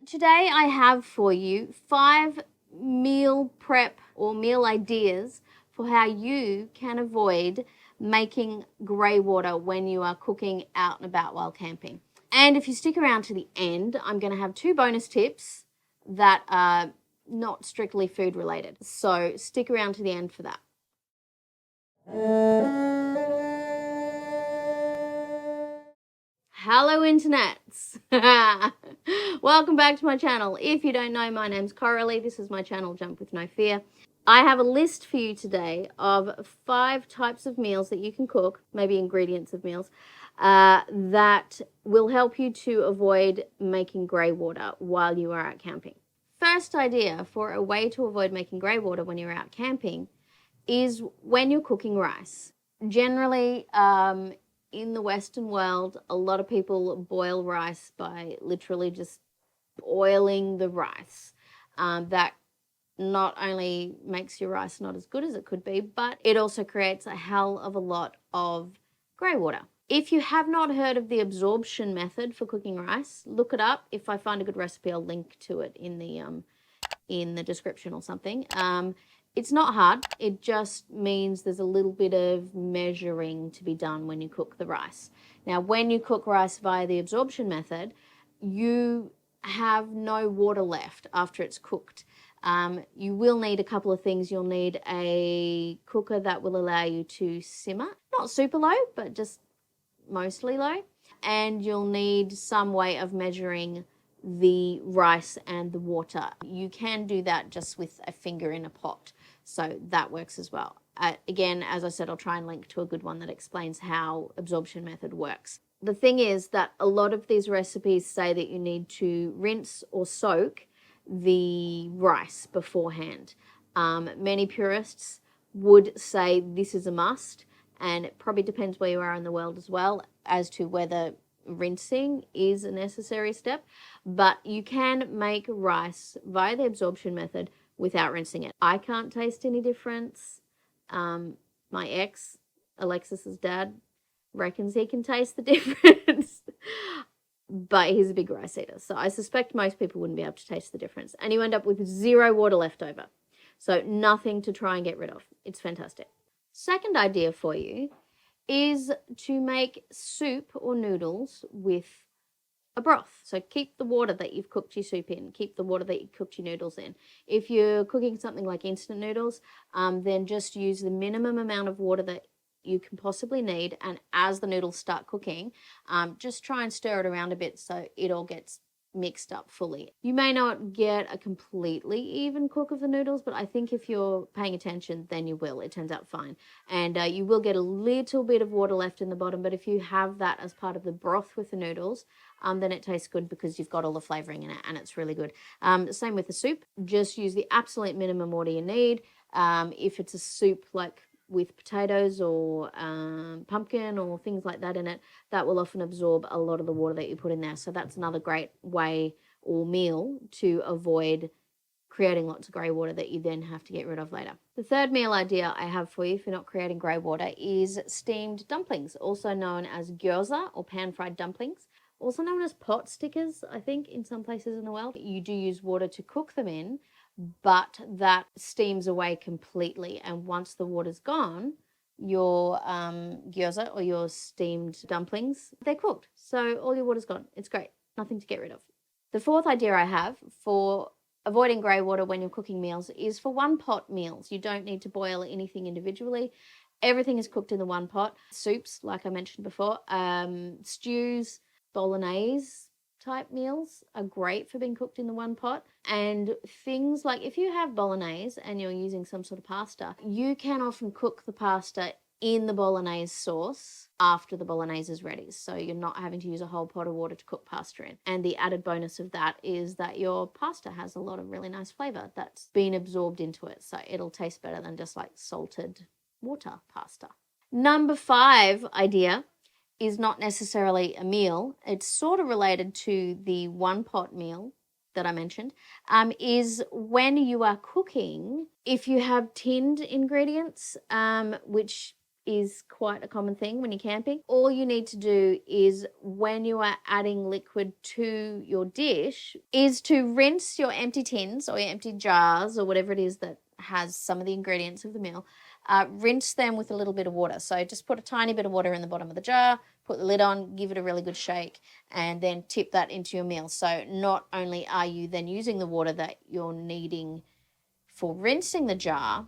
today I have for you 5 meal prep or meal ideas for how you can avoid making grey water when you are cooking out and about while camping. And if you stick around to the end, I'm going to have 2 bonus tips that are not strictly food related. So stick around to the end for that. Hello internets. Welcome back to my channel. If you don't know, my name's Coralie. This is my channel, Jump With No Fear. I have a list for you today of 5 types of meals that you can cook, maybe ingredients of meals, that will help you to avoid making grey water while you are out camping. First idea for a way to avoid making grey water when you're out camping is when you're cooking rice. Generally, in the Western world, a lot of people boil rice by literally just boiling the rice. That not only makes your rice not as good as it could be, but it also creates a hell of a lot of grey water. If you have not heard of the absorption method for cooking rice, look it up. If I find a good recipe, I'll link to it in the description or something. It's not hard. It just means there's a little bit of measuring to be done when you cook the rice. Now, when you cook rice via the absorption method, you have no water left after it's cooked. You will need a couple of things. You'll need a cooker that will allow you to simmer, not super low, but just mostly low. And you'll need some way of measuring the rice and the water. You can do that just with a finger in a pot, so that works as well. Again, as I said, I'll try and link to a good one that explains how absorption method works. The thing is that a lot of these recipes say that you need to rinse or soak the rice beforehand. Many purists would say this is a must, and it probably depends where you are in the world as well as to whether rinsing is a necessary step, but you can make rice via the absorption method without rinsing it. I can't taste any difference. My ex, Alexis's dad, reckons he can taste the difference, but he's a big rice eater, so I suspect most people wouldn't be able to taste the difference, and you end up with 0 water left over, so nothing to try and get rid of. It's fantastic. Second idea for you is to make soup or noodles with a broth. So keep the water that you've cooked your soup in, keep the water that you cooked your noodles in. If you're cooking something like instant noodles, then just use the minimum amount of water that you can possibly need, and as the noodles start cooking, just try and stir it around a bit so it all gets mixed up fully. You may not get a completely even cook of the noodles, but I think if you're paying attention, then you will. It turns out fine. And you will get a little bit of water left in the bottom, but if you have that as part of the broth with the noodles, then it tastes good because you've got all the flavoring in it, and it's really good. Same with the soup. Just use the absolute minimum water you need. If it's a soup like with potatoes or pumpkin or things like that in it, that will often absorb a lot of the water that you put in there. So that's another great way or meal to avoid creating lots of grey water that you then have to get rid of later. The third meal idea I have for you if you're not creating grey water is steamed dumplings, also known as gyoza or pan-fried dumplings, also known as pot stickers, I think, in some places in the world. You do use water to cook them in, but that steams away completely, and once the water's gone, your gyoza or your steamed dumplings, they're cooked, so all your water's gone. It's great, nothing to get rid of. The fourth idea I have for avoiding grey water when you're cooking meals is for one pot meals. You don't need to boil anything individually. Everything is cooked in the one pot. Soups, like I mentioned before, stews, bolognese type meals are great for being cooked in the one pot. And things like if you have bolognese and you're using some sort of pasta, you can often cook the pasta in the bolognese sauce after the bolognese is ready, so you're not having to use a whole pot of water to cook pasta in. And the added bonus of that is that your pasta has a lot of really nice flavor that's been absorbed into it, so it'll taste better than just like salted water pasta. Number 5 idea is not necessarily a meal. It's sort of related to the one pot meal that I mentioned, is when you are cooking, if you have tinned ingredients, which is quite a common thing when you're camping. All you need to do is, when you are adding liquid to your dish, is to rinse your empty tins or your empty jars or whatever it is that has some of the ingredients of the meal. Rinse them with a little bit of water. So just put a tiny bit of water in the bottom of the jar, put the lid on, give it a really good shake, and then tip that into your meal. So not only are you then using the water that you're needing for rinsing the jar,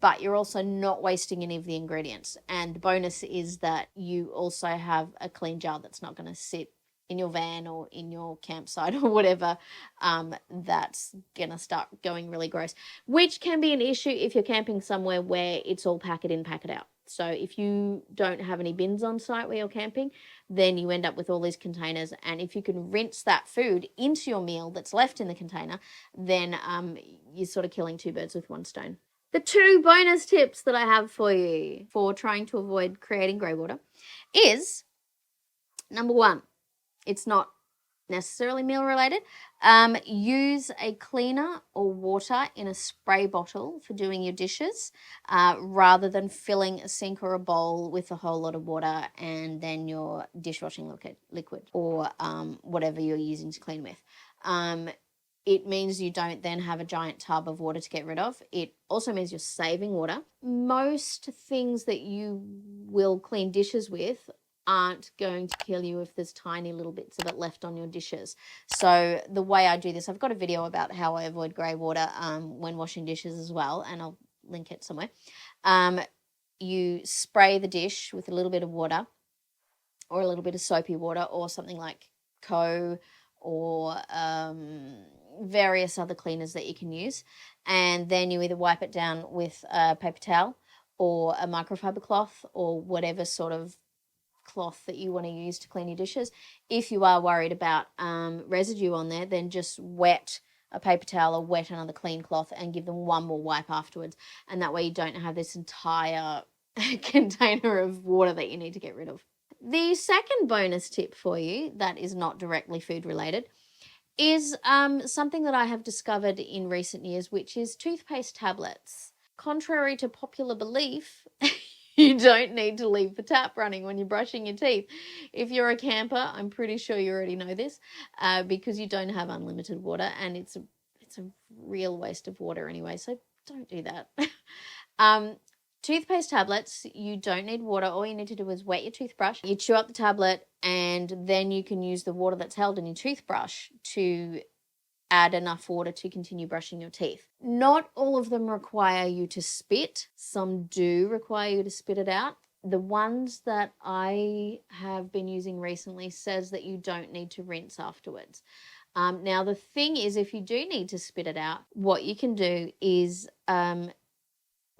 but you're also not wasting any of the ingredients. And the bonus is that you also have a clean jar that's not going to sit in your van or in your campsite or whatever, that's going to start going really gross, which can be an issue if you're camping somewhere where it's all pack it in, pack it out. So if you don't have any bins on site where you're camping, then you end up with all these containers. And if you can rinse that food into your meal that's left in the container, then you're sort of killing two birds with one stone. The 2 bonus tips that I have for you for trying to avoid creating grey water is, number 1, it's not necessarily meal related. Use a cleaner or water in a spray bottle for doing your dishes, rather than filling a sink or a bowl with a whole lot of water and then your dishwashing liquid or whatever you're using to clean with. It means you don't then have a giant tub of water to get rid of. It also means you're saving water. Most things that you will clean dishes with aren't going to kill you if there's tiny little bits of it left on your dishes. So the way I do this, I've got a video about how I avoid grey water when washing dishes as well, and I'll link it somewhere. You spray the dish with a little bit of water or a little bit of soapy water or something like Co or various other cleaners that you can use, and then you either wipe it down with a paper towel or a microfiber cloth or whatever sort of cloth that you want to use to clean your dishes. If you are worried about residue on there, then just wet a paper towel or wet another clean cloth and give them one more wipe afterwards, and that way you don't have this entire container of water that you need to get rid of. The second bonus tip for you that is not directly food related is something that I have discovered in recent years, which is toothpaste tablets. Contrary to popular belief, you don't need to leave the tap running when you're brushing your teeth. If you're a camper, I'm pretty sure you already know this, because you don't have unlimited water, and it's a real waste of water anyway, so don't do that. Toothpaste tablets, you don't need water. All you need to do is wet your toothbrush. You chew up the tablet, and then you can use the water that's held in your toothbrush to add enough water to continue brushing your teeth. Not all of them require you to spit. Some do require you to spit it out. The ones that I have been using recently says that you don't need to rinse afterwards. Now, the thing is, if you do need to spit it out, what you can do is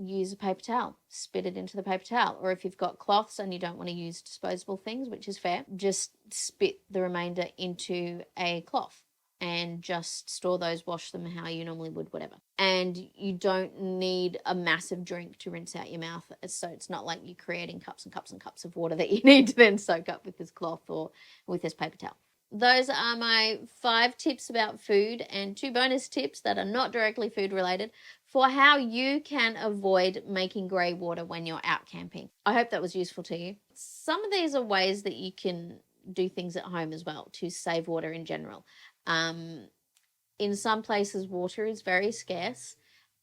use a paper towel, spit it into the paper towel. Or if you've got cloths and you don't want to use disposable things, which is fair, just spit the remainder into a cloth and just store those, wash them how you normally would, whatever. And you don't need a massive drink to rinse out your mouth. So it's not like you're creating cups and cups and cups of water that you need to then soak up with this cloth or with this paper towel. Those are my 5 tips about food and 2 bonus tips that are not directly food related for how you can avoid making grey water when you're out camping. I hope that was useful to you. Some of these are ways that you can do things at home as well to save water in general. In some places, water is very scarce,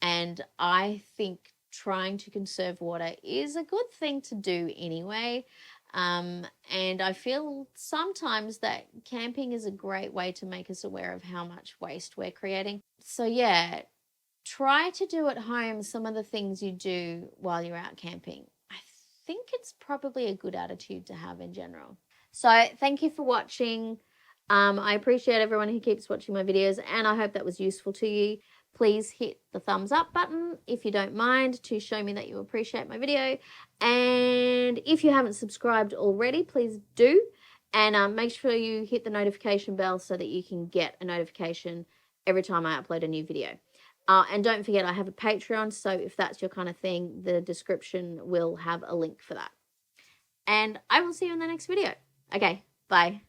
and I think trying to conserve water is a good thing to do anyway. And I feel sometimes that camping is a great way to make us aware of how much waste we're creating. So yeah, try to do at home some of the things you do while you're out camping. I think it's probably a good attitude to have in general. So thank you for watching. I appreciate everyone who keeps watching my videos, and I hope that was useful to you. Please hit the thumbs up button if you don't mind, to show me that you appreciate my video. And if you haven't subscribed already, please do. And make sure you hit the notification bell so that you can get a notification every time I upload a new video. And don't forget, I have a Patreon, so if that's your kind of thing, the description will have a link for that. And I will see you in the next video. Okay, bye.